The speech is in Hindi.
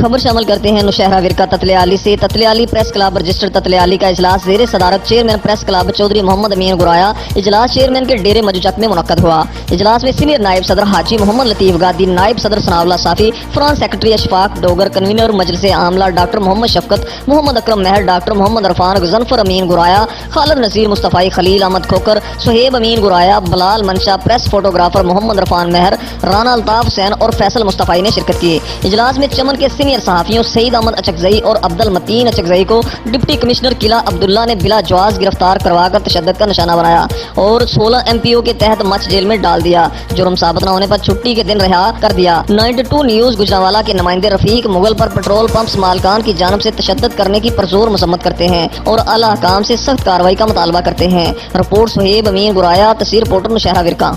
खबर शामिल करते हैं नौशहरा विरका ततलियाली से। Tatlayali press club registered Tatlayali का इजलास ज़ेरे सदारत chairman press club Chaudhry Muhammad Amin Guraya इजलास चेयरमैन के डेरे मजुचक में मुनक्कद हुआ। इजलास में सीनियर नायब सदर हाजी मोहम्मद लतीफ गादी, नायब सदर सनाउल्लाह साफी, फ्रांस सेक्रेटरी अशफाक डोगर, कन्वीनर मजलिस आमला doctor Muhammad Shafqat, Muhammad Akram Mahar, doctor Muhammad Irfan, Ghazanfar Amin Guraya, Khalid Nazir Mustafai, Khalil Ahmed Khokhar, Suhaib Amin Guraya, Bilal Mansha, press photographer Muhammad Irfan Mahar, Rana Altaf Hussain और फैसल मुस्तफ़ाई ने शिरकत की। इजलास में चमन के सीनियर सहाफियों सईद अहमद अचकजई और अब्दुल मतीन अचकजई को डिप्टी कमिश्नर किला अब्दुल्ला ने बिला जवाज गिरफ्तार करवाकर तशद्दुद का निशाना बनाया और 16 MPO के तहत मच जेल में डाल दिया। जुर्म साबित न होने पर छुट्टी के दिन रिहा कर दिया। 92 न्यूज गुजरांवाला के नुमाइंदे रफीक मुगल पर पेट्रोल पंप मालकान की जानब से तशद्दुद करने की पुरजोर मसम्मत करते हैं और आला हकाम से सख्त कार्रवाई का मुतालबा करते हैं। रिपोर्ट सुहेब अमीन गुराया, तस्वीर रिपोर्टर नौशहरा विरका।